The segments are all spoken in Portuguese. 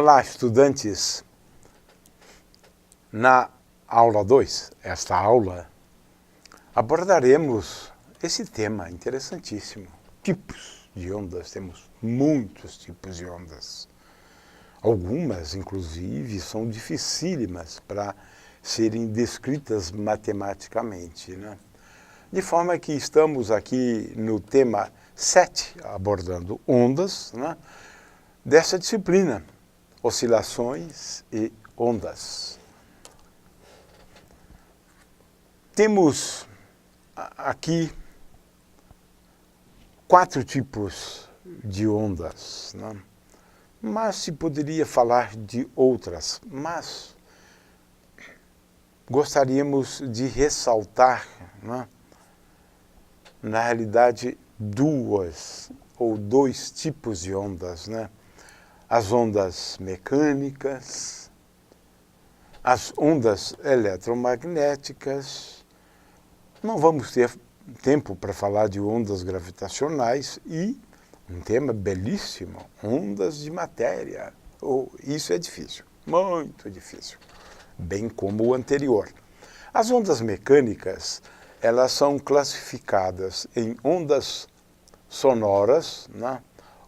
Olá, estudantes! Na aula 2, esta aula, abordaremos esse tema interessantíssimo. Tipos de ondas, temos muitos tipos de ondas. Algumas, inclusive, são dificílimas para serem descritas matematicamente, né? De forma que estamos aqui no tema 7, abordando ondas, né, dessa disciplina, oscilações e ondas. Temos aqui 4 tipos de ondas, né? Mas se poderia falar de outras, mas gostaríamos de ressaltar, né, na realidade, 2 ou 2 tipos de ondas, né? As ondas mecânicas, as ondas eletromagnéticas. Não vamos ter tempo para falar de ondas gravitacionais e um tema belíssimo, ondas de matéria. Isso é difícil, muito difícil, bem como o anterior. As ondas mecânicas, elas são classificadas em ondas sonoras, né?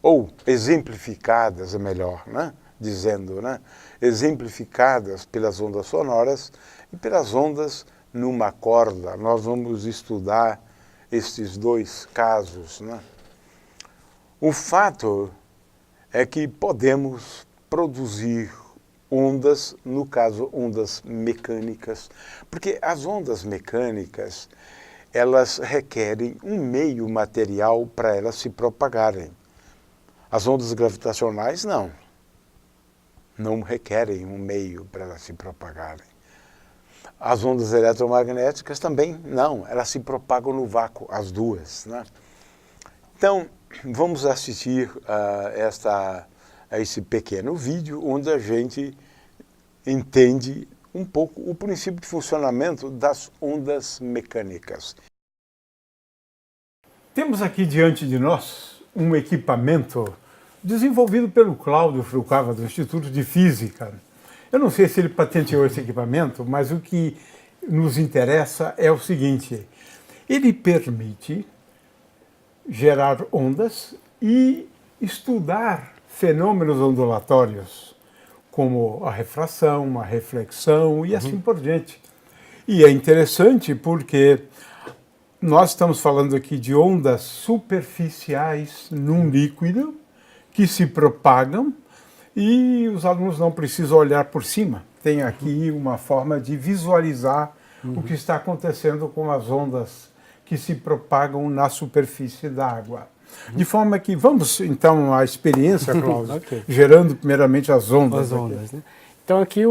Ou exemplificadas, é melhor, né? Dizendo, né? Exemplificadas pelas ondas sonoras e pelas ondas numa corda. Nós vamos estudar estes 2 casos, né? O fato é que podemos produzir ondas, no caso, ondas mecânicas, porque as ondas mecânicas, elas requerem um meio material para elas se propagarem. As ondas gravitacionais, não requerem um meio para elas se propagarem. As ondas eletromagnéticas também não, elas se propagam no vácuo, as duas, né? Então, vamos assistir a esse pequeno vídeo onde a gente entende um pouco o princípio de funcionamento das ondas mecânicas. Temos aqui diante de nós um equipamento desenvolvido pelo Cláudio Frucava, do Instituto de Física. Eu não sei se ele patenteou esse equipamento, mas o que nos interessa é o seguinte: ele permite gerar ondas e estudar fenômenos ondulatórios, como a refração, a reflexão e assim por diante. E é interessante porque nós estamos falando aqui de ondas superficiais num líquido que se propagam e os alunos não precisam olhar por cima. Tem aqui uma forma de visualizar o que está acontecendo com as ondas que se propagam na superfície da água. De forma que, vamos então à experiência, Cláudio, okay, gerando primeiramente as ondas. Né? Então aqui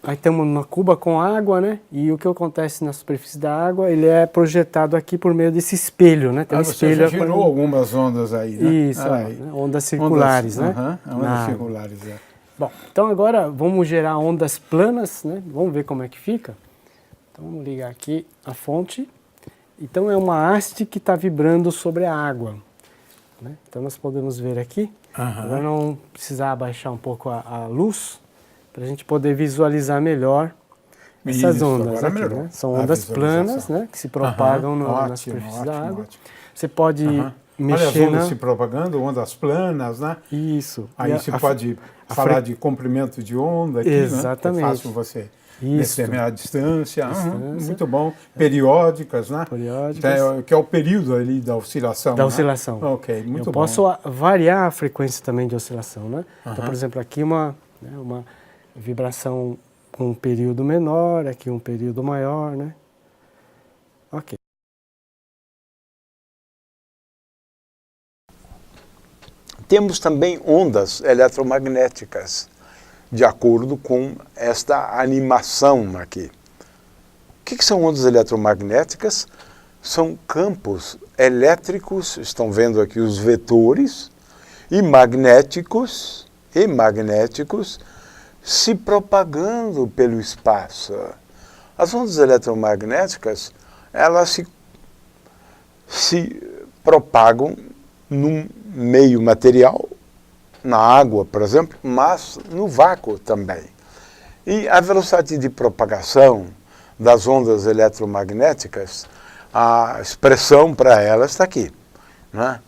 aí temos uma cuba com água, né? E o que acontece na superfície da água, ele é projetado aqui por meio desse espelho, né? Tem um espelho. Você gerou algumas ondas aí, né? Isso, ondas circulares, ondas, né? Ondas circulares, Bom, então agora vamos gerar ondas planas, né? Vamos ver como é que fica. Então vamos ligar aqui a fonte. Então é uma haste que está vibrando sobre a água, né? Então nós podemos ver aqui. Agora não precisar abaixar um pouco a luz, para a gente poder visualizar melhor essas ondas aqui, né? São ondas planas, né, que se propagam na superfície da água. Você pode mexer. Olha as ondas se propagando, ondas planas, né? Isso. Aí você pode falar de comprimento de onda aqui, exatamente, né? É fácil você determinar a distância. Muito bom. Periódicas, né? Periódicas. Que é o período ali da oscilação. Da oscilação. Ok, muito bom. Eu posso variar a frequência também de oscilação, né? Então, por exemplo, aqui uma vibração com um período menor, aqui um período maior, né? Ok. Temos também ondas eletromagnéticas, de acordo com esta animação aqui. O que são ondas eletromagnéticas? São campos elétricos, estão vendo aqui os vetores, e magnéticos se propagando pelo espaço. As ondas eletromagnéticas, elas se propagam num meio material na água, por exemplo, mas no vácuo também. E a velocidade de propagação das ondas eletromagnéticas, a expressão para elas está aqui, né?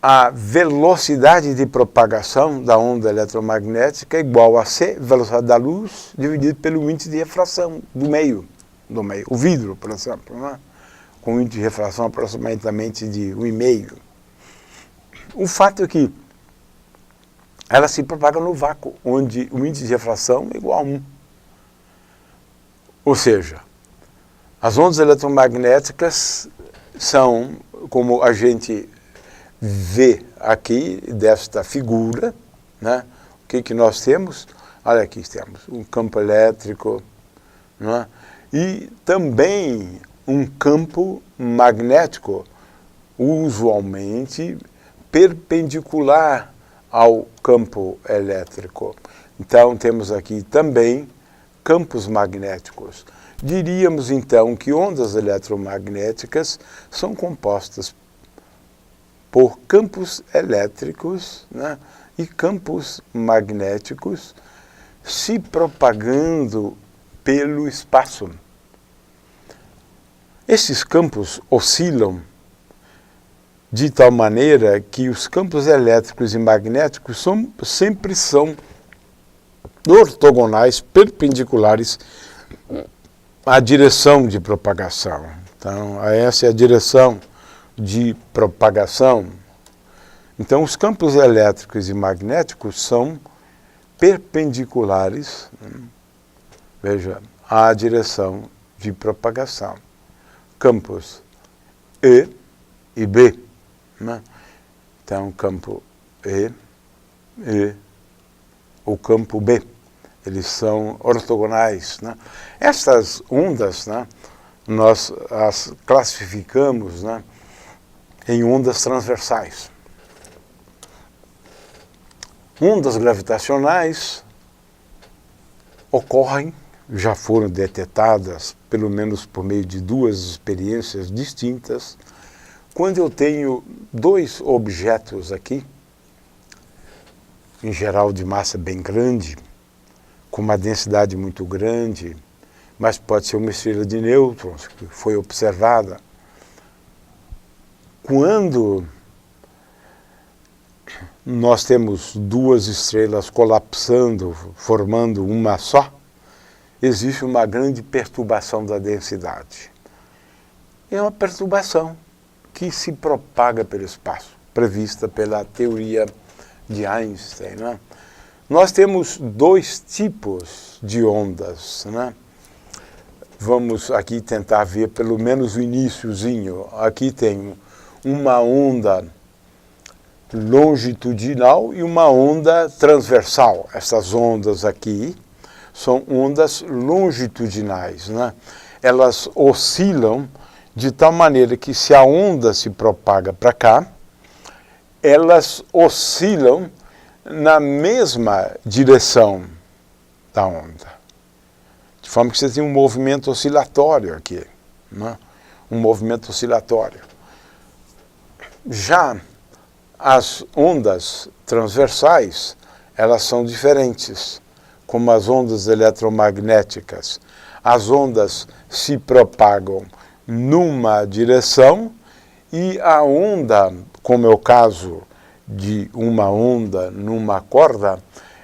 A velocidade de propagação da onda eletromagnética é igual a C, velocidade da luz, dividido pelo índice de refração do meio. O vidro, por exemplo, né? Com índice de refração aproximadamente de 1,5. O fato é que ela se propaga no vácuo, onde o índice de refração é igual a 1. Ou seja, as ondas eletromagnéticas são, como a gente vê aqui desta figura, né? O que nós temos? Olha, aqui temos um campo elétrico, né? E também um campo magnético, usualmente perpendicular ao campo elétrico. Então, temos aqui também campos magnéticos. Diríamos, então, que ondas eletromagnéticas são compostas por campos elétricos, né, e campos magnéticos se propagando pelo espaço. Esses campos oscilam de tal maneira que os campos elétricos e magnéticos sempre são ortogonais, perpendiculares à direção de propagação. Então, essa é a direção de propagação. Então, os campos elétricos e magnéticos são perpendiculares, veja, à direção de propagação. Campos E e B, né? Então, campo E e o campo B, eles são ortogonais, né? Estas ondas, né, nós as classificamos, né, em ondas transversais. Ondas gravitacionais ocorrem, já foram detectadas, pelo menos por meio de duas experiências distintas, quando eu tenho dois objetos aqui, em geral de massa bem grande, com uma densidade muito grande, mas pode ser uma estrela de nêutrons, que foi observada. Quando nós temos duas estrelas colapsando, formando uma só, existe uma grande perturbação da densidade. É uma perturbação que se propaga pelo espaço, prevista pela teoria de Einstein, né? Nós temos dois tipos de ondas, né? Vamos aqui tentar ver pelo menos o iniciozinho. Aqui tem uma onda longitudinal e uma onda transversal. Essas ondas aqui são ondas longitudinais, né? Elas oscilam de tal maneira que, se a onda se propaga para cá, elas oscilam na mesma direção da onda. De forma que você tem um movimento oscilatório aqui, né? Um movimento oscilatório. Já as ondas transversais, elas são diferentes, como as ondas eletromagnéticas. As ondas se propagam numa direção e a onda, como é o caso de uma onda numa corda,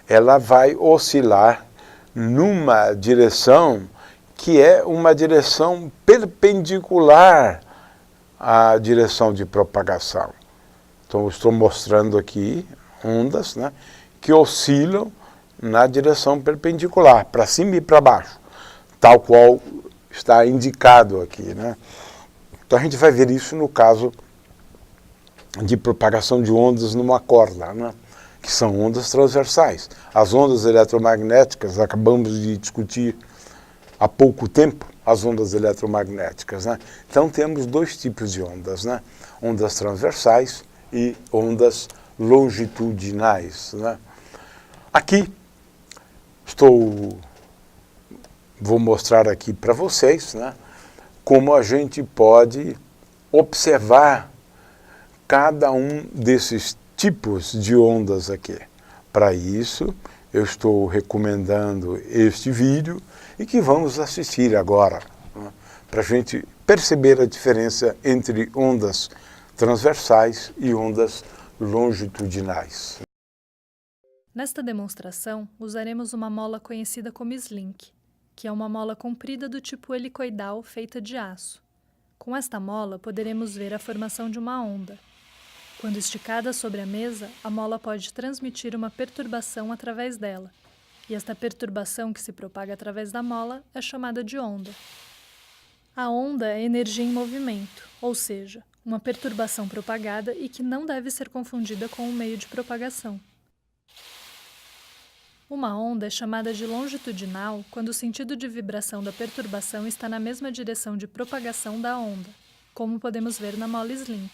ela vai oscilar numa direção que é uma direção perpendicular à direção de propagação. Então, estou mostrando aqui ondas, né, que oscilam na direção perpendicular, para cima e para baixo, tal qual está indicado aqui, né? Então, a gente vai ver isso no caso de propagação de ondas numa corda, né, que são ondas transversais. As ondas eletromagnéticas, acabamos de discutir há pouco tempo, as ondas eletromagnéticas, né? Então, temos dois tipos de ondas, né? Ondas transversais e ondas longitudinais, né? Aqui, vou mostrar aqui para vocês, né, como a gente pode observar cada um desses tipos de ondas aqui. Para isso, eu estou recomendando este vídeo e que vamos assistir agora, né, para a gente perceber a diferença entre ondas transversais e ondas longitudinais. Nesta demonstração, usaremos uma mola conhecida como slink, que é uma mola comprida do tipo helicoidal feita de aço. Com esta mola, poderemos ver a formação de uma onda. Quando esticada sobre a mesa, a mola pode transmitir uma perturbação através dela, e esta perturbação que se propaga através da mola é chamada de onda. A onda é energia em movimento, ou seja, uma perturbação propagada e que não deve ser confundida com um meio de propagação. Uma onda é chamada de longitudinal quando o sentido de vibração da perturbação está na mesma direção de propagação da onda, como podemos ver na mola slink.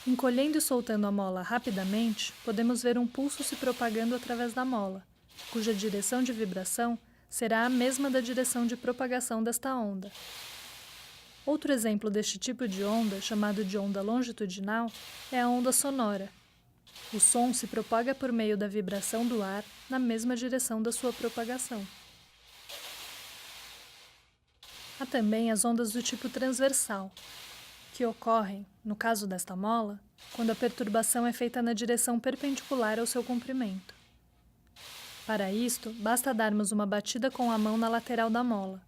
Encolhendo e soltando a mola rapidamente, podemos ver um pulso se propagando através da mola, cuja direção de vibração será a mesma da direção de propagação desta onda. Outro exemplo deste tipo de onda, chamado de onda longitudinal, é a onda sonora. O som se propaga por meio da vibração do ar na mesma direção da sua propagação. Há também as ondas do tipo transversal, que ocorrem, no caso desta mola, quando a perturbação é feita na direção perpendicular ao seu comprimento. Para isto, basta darmos uma batida com a mão na lateral da mola.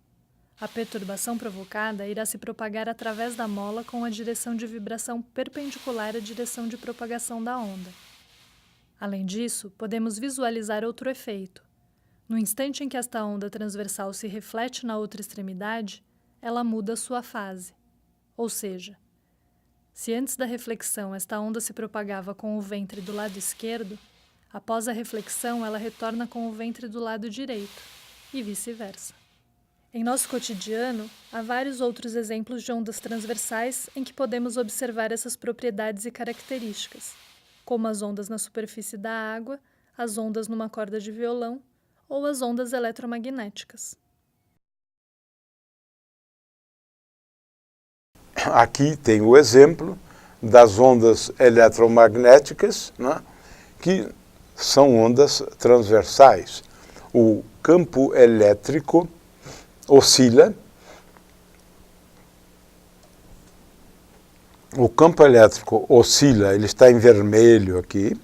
A perturbação provocada irá se propagar através da mola com a direção de vibração perpendicular à direção de propagação da onda. Além disso, podemos visualizar outro efeito. No instante em que esta onda transversal se reflete na outra extremidade, ela muda sua fase. Ou seja, se antes da reflexão esta onda se propagava com o ventre do lado esquerdo, após a reflexão ela retorna com o ventre do lado direito, e vice-versa. Em nosso cotidiano, há vários outros exemplos de ondas transversais em que podemos observar essas propriedades e características, como as ondas na superfície da água, as ondas numa corda de violão ou as ondas eletromagnéticas. Aqui tem o exemplo das ondas eletromagnéticas, né, que são ondas transversais. O campo elétrico oscila. O campo elétrico oscila, ele está em vermelho aqui.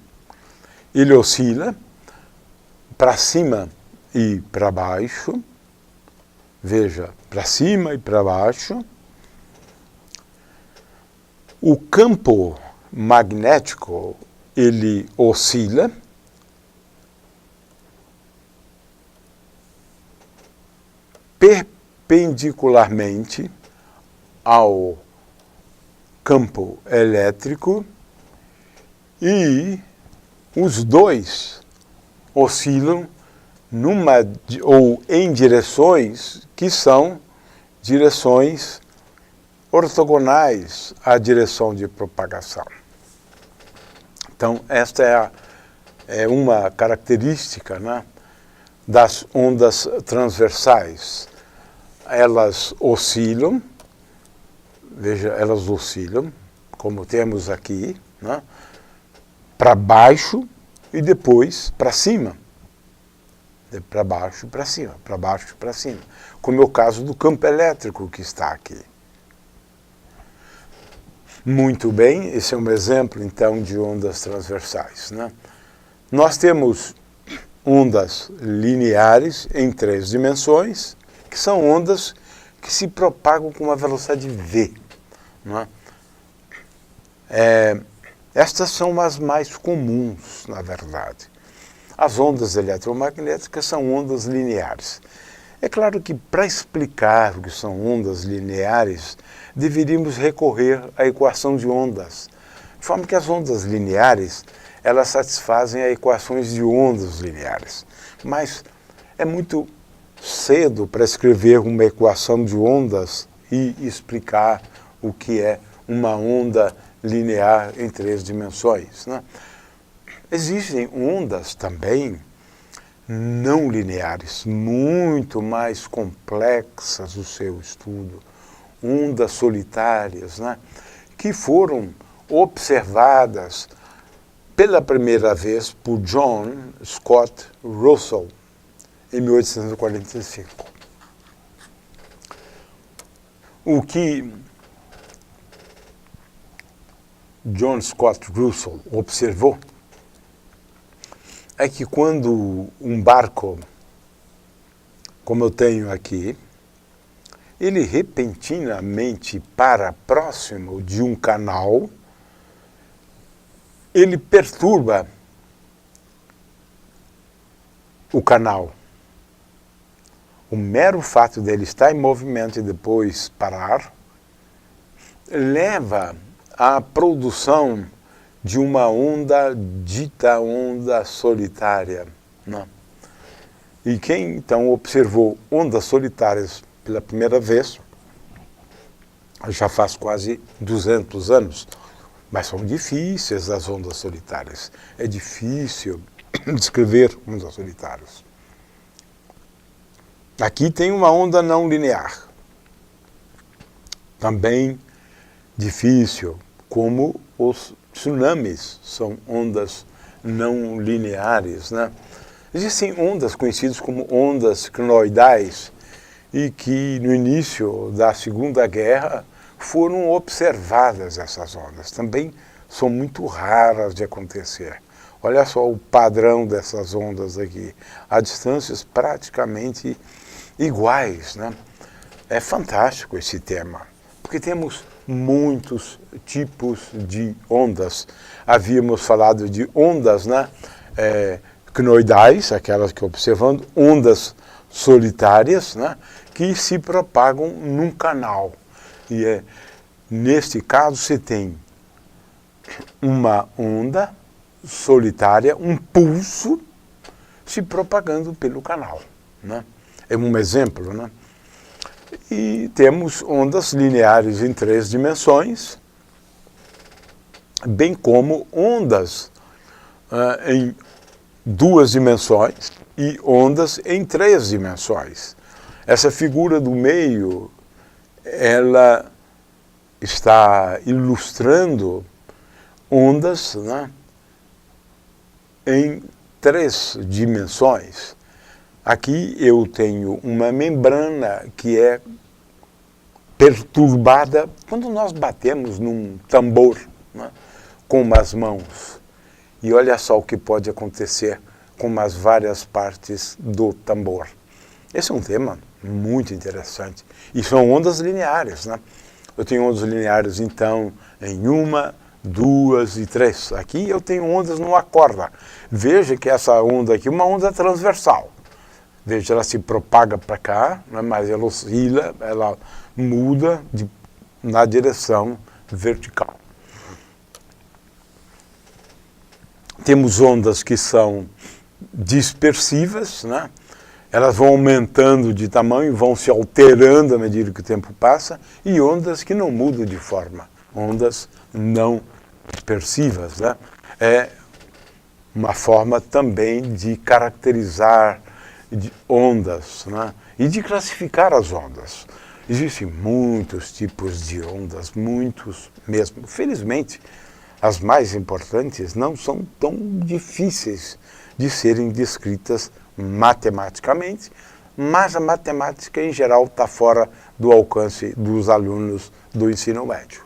Ele oscila para cima e para baixo. Veja, para cima e para baixo. O campo magnético, ele oscila perpendicularmente ao campo elétrico e os dois oscilam ou em direções que são direções ortogonais à direção de propagação. Então, esta é uma característica, né, das ondas transversais. Elas oscilam, veja, elas oscilam, como temos aqui, né, para baixo e depois para cima. Para baixo e para cima, para baixo e para cima. Como é o caso do campo elétrico que está aqui. Muito bem, esse é um exemplo, então, de ondas transversais, né? Nós temos ondas lineares em 3 dimensões, que são ondas que se propagam com uma velocidade v. Não é? Estas são as mais comuns, na verdade. As ondas eletromagnéticas são ondas lineares. É claro que para explicar o que são ondas lineares, deveríamos recorrer à equação de ondas, de forma que as ondas lineares, elas satisfazem as equações de ondas lineares. Mas é muito cedo para escrever uma equação de ondas e explicar o que é uma onda linear em 3 dimensões, né? Existem ondas também não lineares, muito mais complexas o seu estudo, ondas solitárias, né, que foram observadas pela primeira vez por John Scott Russell, em 1845. O que John Scott Russell observou é que quando um barco, como eu tenho aqui, ele repentinamente para próximo de um canal, ele perturba o canal. O mero fato dele estar em movimento e depois parar, leva à produção de uma onda dita onda solitária. Não. E quem então observou ondas solitárias pela primeira vez, já faz quase 200 anos, mas são difíceis as ondas solitárias. É difícil descrever ondas solitárias. Aqui tem uma onda não linear. Também difícil, como os tsunamis são ondas não lineares, né? Existem ondas conhecidas como ondas cicloidais e que no início da Segunda Guerra foram observadas essas ondas. Também são muito raras de acontecer. Olha só o padrão dessas ondas aqui, a distâncias praticamente iguais, né? É fantástico esse tema, porque temos muitos tipos de ondas. Havíamos falado de ondas, né? Cnoidais, aquelas que observando, ondas solitárias, né? Que se propagam num canal. E neste caso você tem uma onda solitária, um pulso se propagando pelo canal, né? É um exemplo, né? E temos ondas lineares em 3 dimensões, bem como ondas em 2 dimensões e ondas em 3 dimensões. Essa figura do meio, ela está ilustrando ondas, né, em 3 dimensões. Aqui eu tenho uma membrana que é perturbada quando nós batemos num tambor, né, com as mãos. E olha só o que pode acontecer com as várias partes do tambor. Esse é um tema muito interessante. E são ondas lineares, né? Eu tenho ondas lineares, então, em 1, 2 e 3. Aqui eu tenho ondas numa corda. Veja que essa onda aqui é uma onda transversal. Veja, ela se propaga para cá, né, mas ela oscila, ela muda na direção vertical. Temos ondas que são dispersivas, né? Elas vão aumentando de tamanho, vão se alterando à medida que o tempo passa, e ondas que não mudam de forma, ondas não dispersivas, né? É uma forma também de caracterizar de ondas, né? E de classificar as ondas. Existem muitos tipos de ondas, muitos mesmo. Felizmente, as mais importantes não são tão difíceis de serem descritas matematicamente, mas a matemática em geral está fora do alcance dos alunos do ensino médio.